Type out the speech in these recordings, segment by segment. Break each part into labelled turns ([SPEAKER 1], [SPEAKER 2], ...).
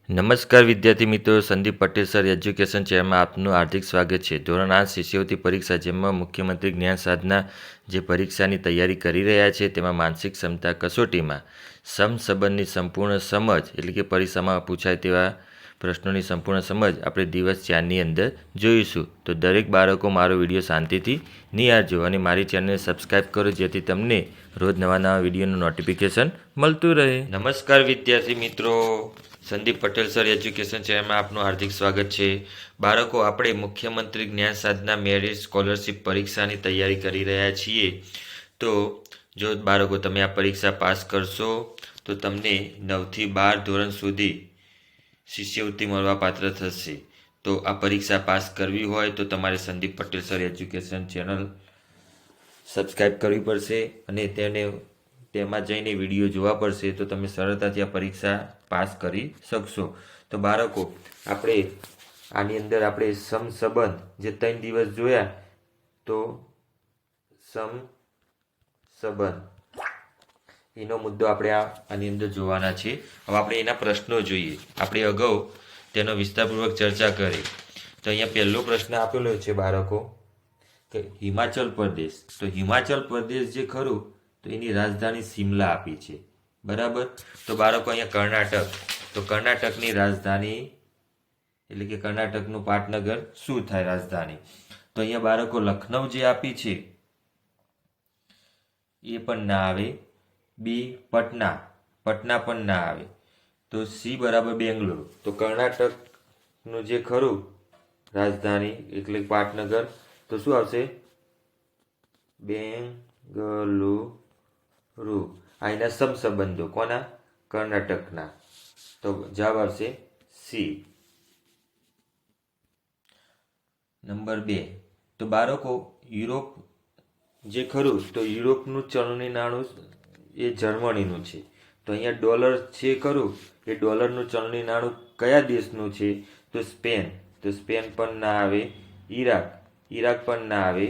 [SPEAKER 1] નમસ્કાર વિદ્યાર્થી મિત્રો, સંદીપ પટેલ સર એજ્યુકેશન ચેનલમાં આપનું હાર્દિક સ્વાગત છે. ધોરણ 8 શિષ્યવૃત્તિ પરીક્ષા, જેમાં મુખ્યમંત્રી જ્ઞાન સાધના જે પરીક્ષાની તૈયારી કરી રહ્યા છે, તેમાં માનસિક ક્ષમતા કસોટીમાં સમસંબંધની સંપૂર્ણ સમજ એટલે કે પરીક્ષામાં પૂછાય તેવા પ્રશ્નોની સંપૂર્ણ સમજ આપણે દિવસ 4ની અંદર જોઈશું. તો દરેક બાળકો મારો વિડીયો શાંતિથી નિહાળજો અને મારી ચેનલને સબસ્ક્રાઈબ કરો, જેથી તમને રોજ નવા વિડીયોનું નોટિફિકેશન મળતું રહે. નમસ્કાર વિદ્યાર્થી મિત્રો, સંદીપ પટેલ સર એજ્યુકેશન ચેનલમાં આપનું હાર્દિક સ્વાગત છે. બાળકો, આપણે મુખ્યમંત્રી જ્ઞાન સાધના મેરિટ સ્કોલરશિપ પરીક્ષાની તૈયારી કરી રહ્યા છીએ. તો જો બાળકો તમે આ પરીક્ષા પાસ કરશો તો તમને 9થી 12 ધોરણ સુધી શિષ્યવૃત્તિ મળવા પાત્ર થશે. તો આ પરીક્ષા પાસ કરવી હોય તો તમારે Sandeep Patel sir education channel subscribe કરવી પડશે અને તેમાં જઈને વિડીયો જોવા પડશે. તો તમે સરળતાથી આ પરીક્ષા પાસ કરી શકશો. તો બાળકો, આપણે આની અંદર આપણે સમસંબંધ જે 3 દિવસ જોયા, તો સમસંબંધ એનો મુદ્દો આપણે આની અંદર જોવાના છે. હવે આપણે એના પ્રશ્નો જોઈએ. આપણે અગાઉ તેનો વિસ્તારપૂર્વક ચર્ચા કરી. તો અહીંયા પહેલો પ્રશ્ન આપેલો છે બાળકો કે હિમાચલ પ્રદેશ. તો હિમાચલ પ્રદેશ જે ખરું તો એની રાજધાની શિમલા આપી છે, બરાબર. તો બાળકો અહીંયા કર્ણાટક, તો કર્ણાટકની રાજધાની એટલે કે કર્ણાટકનું પાટનગર શું થાય રાજધાની? તો અહીંયા બાળકો લખનઉ જે આપી છે એ પણ ના આવે. બી પટના, પટના પણ ના આવે. તો સી બરાબર બેંગ્લોર. તો કર્ણાટકનું જે ખરું રાજધાની એટલે પાટનગર, તો શું આવશે? બેંગલુરુ. આ એના સમસંબંધો કોના? કર્ણાટકના. તો જવાબ આવશે સી. નંબર 2. તો બાળકો, યુરોપ જે ખરું તો યુરોપનું ચલણી નાણું એ જર્મનીનું છે. તો અહીંયા ડોલર છે ખરું, એ ડોલરનું ચલણી નાણું કયા દેશનું છે? તો સ્પેન. તો સ્પેન પણ ના આવે. ઈરાક પણ ના આવે.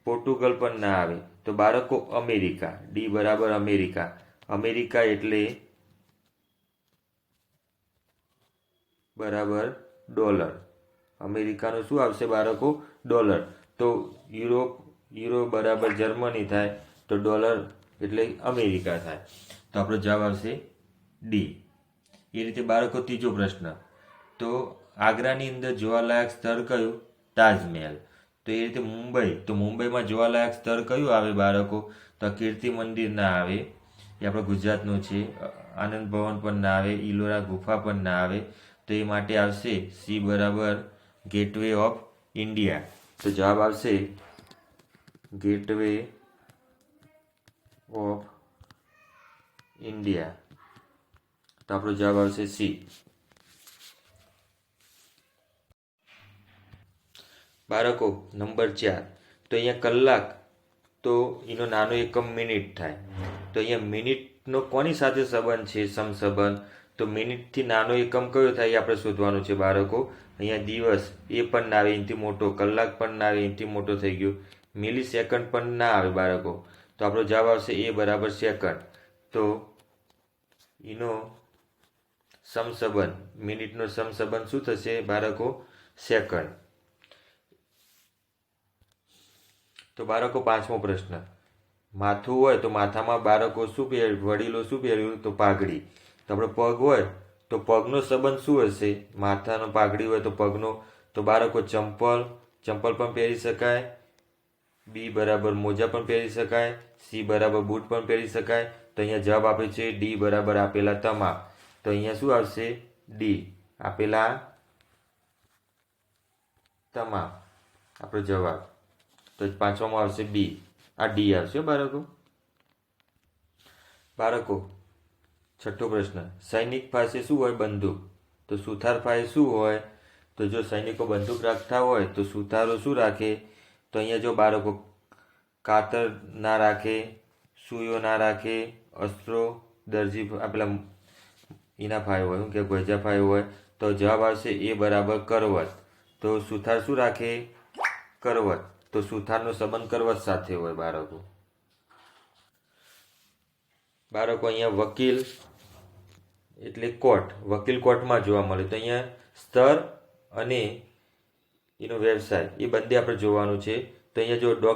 [SPEAKER 1] પોર્ટુગલ પણ ના આવે. તો બાળકો અમેરિકા, ડી બરાબર અમેરિકા. અમેરિકા એટલે બરાબર ડોલર. અમેરિકાનું શું આવશે બાળકો? ડોલર. તો યુરો બરાબર જર્મની થાય, તો ડોલર એટલે અમેરિકા થાય. તો આપણો જવાબ આવશે ડી. એ રીતે બાળકો, ત્રીજો પ્રશ્ન, તો આગ્રાની અંદર જોવાલાયક સ્થળ કયું? તાજમહેલ. તો એ રીતે મુંબઈ, તો મુંબઈમાં જોવાલાયક સ્થળ કયું આવે બાળકો? તો કીર્તિ મંદિર ના આવે, એ આપણા ગુજરાતનું છે. આનંદ ભવન પણ ના આવે. ઇલોરા ગુફા પણ ના આવે. તો એ માટે આવશે સી બરાબર ગેટવે ઓફ ઇન્ડિયા. તો જવાબ આવશે ગેટવે ઓફ ઇન્ડિયા. તો આપણો જવાબ આવશે સી. બાળકો, નંબર 4. તો અહીંયા કલાક, તો એનો નાનો એકમ મિનિટ થાય. તો અહીંયા મિનિટનો કોની સાથે સંબંધ છે? સમસંબંધ. તો મિનિટથી નાનો એકમ કયો થાય એ આપણે શોધવાનું છે બાળકો. અહીંયા દિવસ, એ પણ ના આવે, એનાથી મોટો. કલાક પણ ના આવે, એનાથી મોટો થઈ ગયો. મિલી સેકન્ડ પણ ના આવે બાળકો. તો આપણો જવાબ આવશે એ બરાબર સેકન્ડ. તો એનો સમસંબંધ, મિનિટનો સમસંબંધ શું થશે બાળકો? સેકન્ડ. તો બાળકો, 5મો પ્રશ્ન, માથું હોય તો માથામાં બાળકો શું વડીલો શું પહેર્યું? તો પાઘડી. તો આપણો પગ હોય તો પગનો સંબંધ શું હશે? માથાનો પાઘડી હોય તો પગનો. તો બાળકો, ચંપલ પણ પહેરી શકાય. બી બરાબર મોજા પણ પહેરી શકાય. સી બરાબર બૂટ પણ પહેરી શકાય. તો અહીંયા જવાબ આપે છે ડી બરાબર આપેલા તમામ. તો અહીંયા શું આવશે? ડી આપેલા તમામ આપણો જવાબ. તો 5માં આવશે બી. આ ડી આવશે બાળકો. બાળકો, 6થો પ્રશ્ન, સૈનિક પાસે શું હોય? બંદૂક. તો સુથાર પાસે શું હોય? તો જો સૈનિકો બંદૂક રાખતા હોય તો સુથારો શું રાખે? તો અહીંયા જો બાળકો, કાતર ના રાખે, સુઈઓ ના રાખે, અસ્ત્રો દરજી પેલા એના ફાય હોય, શું કે ગોજા ફાય હોય. તો જવાબ આવશે એ બરાબર કરવત. તો સુથાર શું રાખે? કરવત. તો સુથારનો સંબંધ કરવત સાથે હોય બાળકો. બાળકો, અહીંયા વકીલ એટલે કોર્ટ, વકીલ કોર્ટમાં જોવા મળે. તો અહીંયા સ્તર અને એનો વ્યવસાય એ બંને આપણે જોવાનું છે. તો અહીંયા જો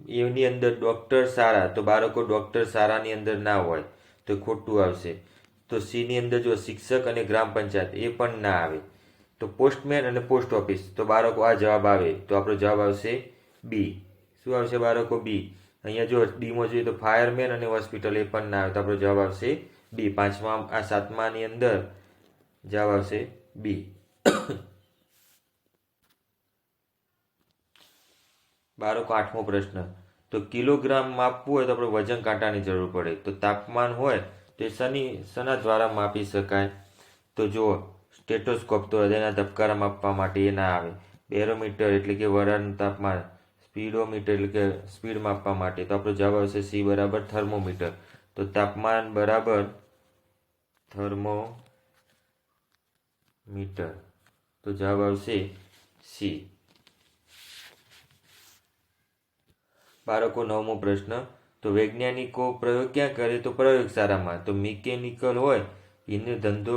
[SPEAKER 1] એની અંદર ડૉક્ટર સારા, તો બાળકો ડૉક્ટર સારાની અંદર ના હોય તો ખોટું આવશે. તો સીની અંદર જો શિક્ષક અને ગ્રામ પંચાયત એ પણ ના આવે. તો પોસ્ટમેન અને પોસ્ટ ઓફિસ, તો બાળકો આ જવાબ આવે. તો આપણો જવાબ આવશે બી. શું આવશે બાળકો? બી. અહીંયા જો ડીમાં જોઈએ તો ફાયરમેન અને હોસ્પિટલ એ પણ ના આવે. તો આપણો જવાબ આવશે બી. સાતમાની અંદર જવાબ આવશે બી. બાળકો આઠમો પ્રશ્ન, તો કિલોગ્રામ માપવું હોય તો આપણે વજન કાંટાની જરૂર પડે. તો તાપમાન હોય તો શેના દ્વારા માપી શકાય? તો જુઓ, સ્ટેટોસ્કોપ, તો હૃદયના ધબકારા માપવા માટે એ ના આવે. બેરોમીટર એટલે કે વરાળનું તાપમાન, સ્પીડોમીટર એટલે કે સ્પીડ માપવા માટે. તો આપણો જવાબ આવશે સી બરાબર થર્મોમીટર. તો તાપમાન બરાબર થર્મોમીટર. તો જવાબ આવશે સી. બાળકો નવમો પ્રશ્ન, તો વૈજ્ઞાનિકો પ્રયોગ ક્યાં કરે? તો પ્રયોગશાળામાં. તો મિકેનિકલ હોય એનો ધંધો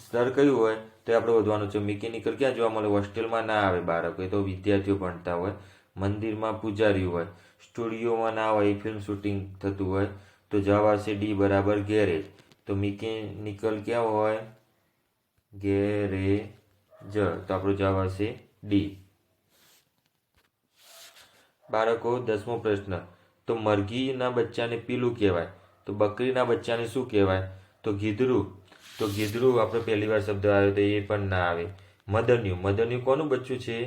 [SPEAKER 1] સ્તર કયું હોય તો આપણે વધવાનું છે. મિકેનિકલ ક્યાં જોવા મળે? હોસ્ટેલમાં ના આવે બાળકો, એ તો વિદ્યાર્થીઓ ભણતા હોય. મંદિરમાં પૂજારી હોય. સ્ટુડિયોમાં ના હોય, ફિલ્મ શૂટિંગ થતું હોય. તો જવાબ આવશે ડી બરાબર ગેરેજ. તો મિકેનિકલ ક્યાં હોય? ગેરેજ. તો આપણો જવાબ આવશે ડી. બાળકો દસમો પ્રશ્ન, તો મરઘીના બચ્ચાને પીલું કહેવાય. તો બકરીના બચ્ચાને શું કહેવાય? તો ગીધરું. તો ગીધરું આપણે પહેલી વાર શબ્દ આવ્યો તો એ પણ ના આવે. મદન્યું, મદન્યું કોનું બચ્ચું છે?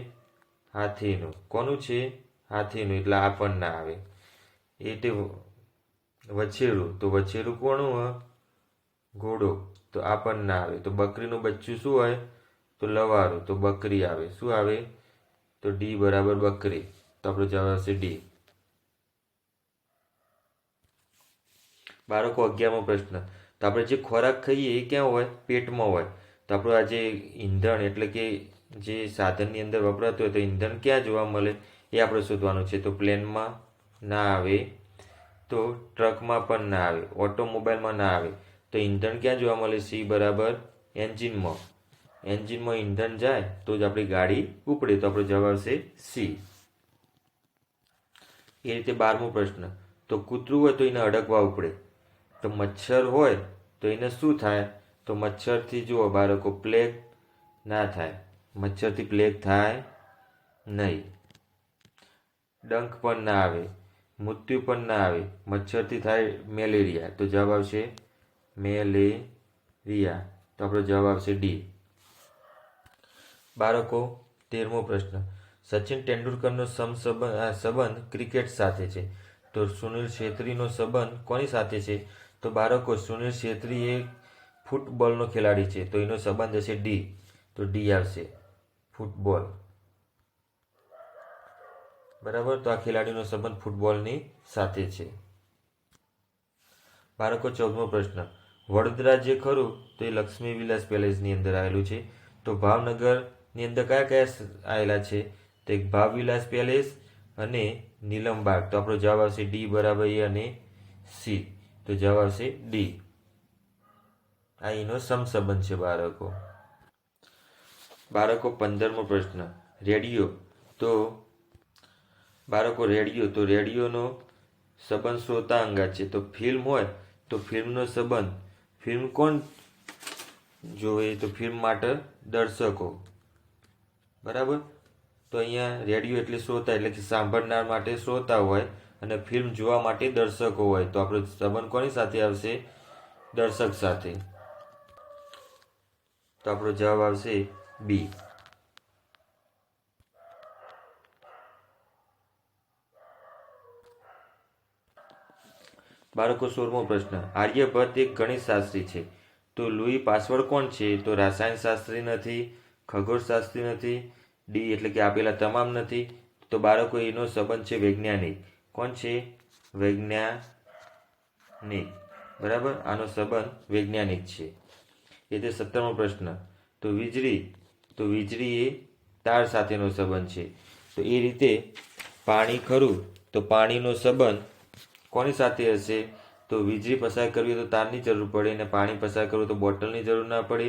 [SPEAKER 1] હાથીનું. કોનું છે? હાથીનું, એટલે આ પણ ના આવે. એટલે વછેરું, તો વછેરું કોનું હોય? ઘોડો, તો આ પણ ના આવે. તો બકરીનું બચ્ચું શું હોય? તો લવારું, તો બકરી આવે. શું આવે? તો ડી બરાબર બકરી. તો આપણો જવાબ આવશે ડી. બાળકો 11મો પ્રશ્ન, તો આપણે જે ખોરાક ખાઈએ એ ક્યાં હોય? પેટમાં હોય. તો આપણું આ જે ઈંધણ એટલે કે જે સાધનની અંદર વપરાતું હોય તો ઈંધણ ક્યાં જોવા મળે એ આપણે શોધવાનું છે. તો પ્લેનમાં ના આવે. તો ટ્રકમાં પણ ના આવે. ઓટોમોબાઈલમાં ના આવે. તો ઈંધણ ક્યાં જોવા મળે? સી બરાબર એન્જિનમાં. એન્જિનમાં ઈંધણ જાય તો જ આપણી ગાડી ઉપડે. તો આપણો જવાબ આવશે સી. એ રીતે 12મો પ્રશ્ન, તો કૂતરું હોય તો એને અડકવા ઉપડે. તો મચ્છર હોય તો એને શું થાય? તો મચ્છરથી જુઓ બાળકો પ્લેગ ના થાય. મચ્છરથી પ્લેગ થાય નહીં. ડંખ પણ ના આવે. મૃત્યુ પણ ના આવે. મચ્છરથી થાય મેલેરિયા. તો જવાબ આવશે મેલેરિયા. તો આપણો જવાબ આવશે ડી. બાળકો 13મો પ્રશ્ન, સચિન તેંડુલકરનો સંબંધ ક્રિકેટ સાથે છે. તો સુનિલ છેત્રીનો સંબંધ કોની સાથે છે? તો બાળકો સુનિલ છેત્રી એ ફૂટબોલનો ખેલાડી છે. તો એનો સંબંધ હશે ડી. તો ડી આવશે ફૂટબોલ. બરાબર. તો આ ખેલાડીનો સંબંધ ફૂટબોલની સાથે છે. બાળકો 14મો પ્રશ્ન, વડોદરા જે ખરું તો એ લક્ષ્મી વિલાસ પેલેસની અંદર આવેલું છે. તો ભાવનગરની અંદર કયા કયા આવેલા છે? તો એક ભાવવિલાસ પેલેસ અને નીલમબાગ. તો આપણો જવાબ આવશે ડી બરાબર એ અને સી. તો જવાબ આવશે ડી. આ એનો સમસંબંધ છે બાળકો. બાળકો 15મો પ્રશ્ન, રેડિયો. તો બાળકો રેડિયો, તો રેડિયોનો સંબંધ શ્રોતા અંગાત છે. તો ફિલ્મ હોય તો ફિલ્મનો સંબંધ, ફિલ્મ કોણ જોવે? તો ફિલ્મ માટે દર્શકો. બરાબર. તો અહીંયા રેડિયો એટલે શ્રોતા, એટલે કે સાંભળનાર માટે શ્રોતા હોય અને ફિલ્મ જોવા માટે દર્શકો હોય. તો આપણો સંબંધ કોની સાથે આવશે? દર્શક સાથે. તો આપણો જવાબ આવશે બી. બાળકો 16મો પ્રશ્ન, આર્યભટ્ટ એક ગણિતશાસ્ત્રી છે. તો લુઈ પાસવર્ડ કોણ છે? તો રસાયણશાસ્ત્રી નથી, ખગોળશાસ્ત્રી નથી, ડી એટલે કે આપેલા તમામ નથી. તો બાળકો એનો સંબંધ છે વૈજ્ઞાનિક. કોણ છે? વૈજ્ઞાનિક. બરાબર. આનો સંબંધ વૈજ્ઞાનિક છે. એ તે 17મો પ્રશ્ન, તો વીજળી. તો વીજળી એ તાર સાથેનો સંબંધ છે. તો એ રીતે પાણી ખરું તો પાણીનો સંબંધ કોની સાથે હશે? તો વીજળી પસાર કરવી હોય તો તારની જરૂર પડે, અને પાણી પસાર કરવું તો બોટલની જરૂર ના પડે,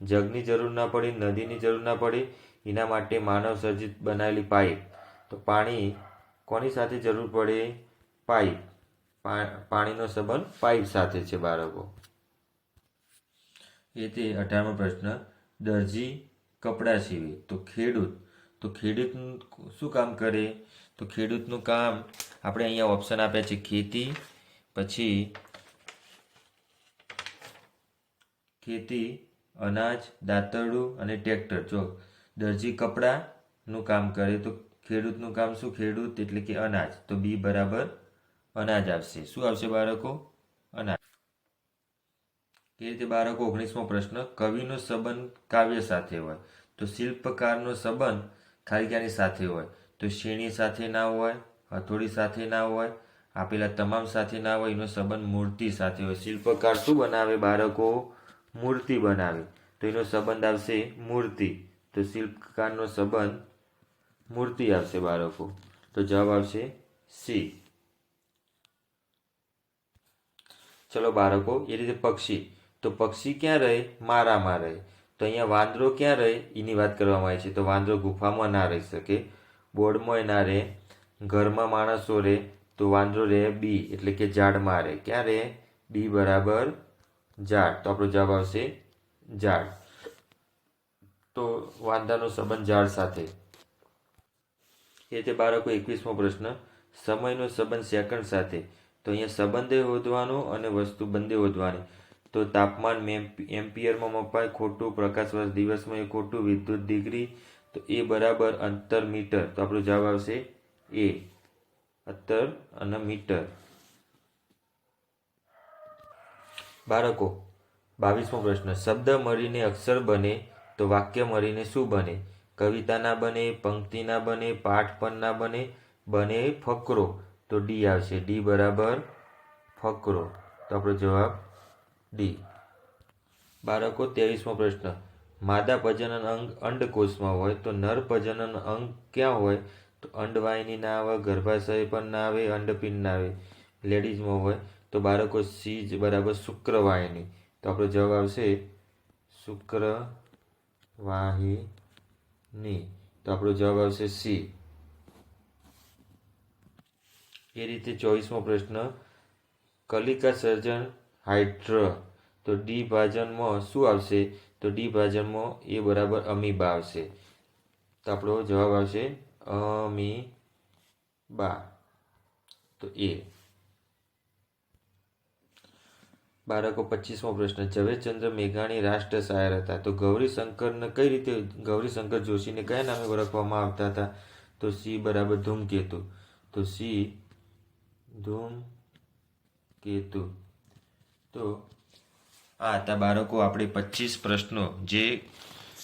[SPEAKER 1] જગની જરૂર ના પડે, નદીની જરૂર ના પડે. એના માટે માનવ સર્જિત બનાવેલી પાઇપ. તો પાણી કોની સાથે જરૂર પડે? પાઇપ. પાણીનો સંબંધ પાઇપ સાથે છે બાળકો. એ તે 18મો પ્રશ્ન, દરજી કપડાં સીવે તો ખેડૂત શું કામ કરે? તો ખેડૂતનું કામ આપણે અહીંયા ઓપ્શન આપ્યા છે, ખેતી, પછી ખેતી, અનાજ, દાતરડું અને ટ્રેક્ટર. જો દરજી કપડાનું કામ કરે તો ખેડૂતનું કામ શું? ખેડૂત એટલે કે અનાજ. તો બી બરાબર અનાજ આવશે. શું આવશે બાળકો? અનાજ. એ રીતે બાળકો 19મો પ્રશ્ન, કવિનો સંબંધ કાવ્ય સાથે હોય તો શિલ્પકારનો સંબંધ ખાલી સાથે હોય? તો શેણી સાથે ના હોય, હથોડી સાથે ના હોય, આપેલા તમામ સાથે ના હોય. એનો સંબંધ મૂર્તિ સાથે હોય. શિલ્પકાર શું બનાવે બાળકો? મૂર્તિ બનાવે. તો એનો સંબંધ આવશે મૂર્તિ. તો શિલ્પકારનો સંબંધ મૂર્તિ આવશે બાળકો. તો જવાબ આવશે સી. ચલો બાળકો, એ રીતે પક્ષી. તો પક્ષી ક્યાં રહે? મારામાં રહે. તો અહીંયા વાંદરો ક્યાં રહે? એની વાત કરવામાં આવી છે. તો વાંદરો ગુફામાં ના રહી શકે, બોર્ડમાં ના રહે, ઘરમાં માણસો રહે. તો વાંદરો રહે બી એટલે કે ઝાડમાં રહે. ક્યાં રહે? બી બરાબર ઝાડ. તો આપણો જવાબ આવશે ઝાડ. તો વાંદાનો સંબંધ ઝાડ સાથે. એ રીતે બાળકો 21મો પ્રશ્ન, સમયનો સંબંધ સેકન્ડ સાથે. તો અહીંયા સંબંધે શોધવાનો અને વસ્તુ બંને શોધવાની. તો તાપમાન એમ્પિયરમાં મપાય, ખોટું. પ્રકાશ વર્ષ દિવસમાં, એ ખોટું. વિદ્યુત ડિગ્રી, તો એ બરાબર અંતર મીટર. તો આપણો જવાબ આવશે એ, અંતર અને મીટર. બાળકો 22મો પ્રશ્ન, શબ્દ મળીને અક્ષર બને તો વાક્ય મળીને શું બને? કવિતા ના બને, પંક્તિ ના બને, પાઠ પણ ના બને, બને ફકરો. તો ડી આવશે. ડી બરાબર ફકરો. તો આપણો જવાબ ડી. બાળકો 23મો પ્રશ્ન, માદા પ્રજનન અંગ અંડકોષમાં હોય તો નર પ્રજનન અંગ ક્યાં હોય? તો અંડવાહિની ના આવે, ગર્ભાશય પણ ના આવે, અંડપિંડ ના આવે, લેડીઝમાં હોય. તો બાળકો સી બરાબર શુક્રવાહિની. તો આપણો જવાબ આવશે શુક્રવાહિની. તો આપણો જવાબ આવશે સી. એ રીતે 24મો પ્રશ્ન, કલિકા સર્જન હાઇડ્ર. તો ડી ભાજનમાં શું આવશે? તો ડી ભાજનમાં એ બરાબર અમીબા આવશે. તો આપણો જવાબ આવશે અમીબા. તો એ. બાળકો 25મો પ્રશ્ન, ઝવેરચંદ્ર મેઘાણી રાષ્ટ્ર શાયર હતા. તો ગૌરીશંકરને કઈ રીતે, ગૌરીશંકર જોશીને કયા નામે ઓળખવામાં આવતા હતા? તો સી બરાબર ધૂમકેતુ. તો સી ધૂમકેતુ. તો આ હતા બાળકો આપણે 25 પ્રશ્નો જે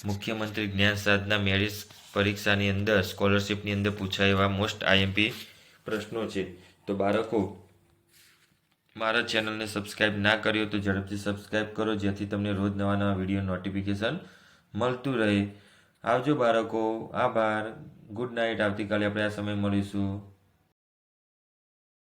[SPEAKER 1] મુખ્યમંત્રી જ્ઞાન સાધના મેરિટ પરીક્ષાની અંદર સ્કોલરશિપની અંદર પૂછાય એવા મોસ્ટ આઈએમપી પ્રશ્નો છે. તો બાળકો, મારા ચેનલને સબસ્ક્રાઈબ ના કર્યો તો ઝડપથી સબસ્ક્રાઈબ કરો, જેથી તમને રોજ નવા નવા વિડીયો નોટિફિકેશન મળતું રહે. આવજો બાળકો. આભાર. Good night. આવતીકાલે આપણે આ સમય મળીશું.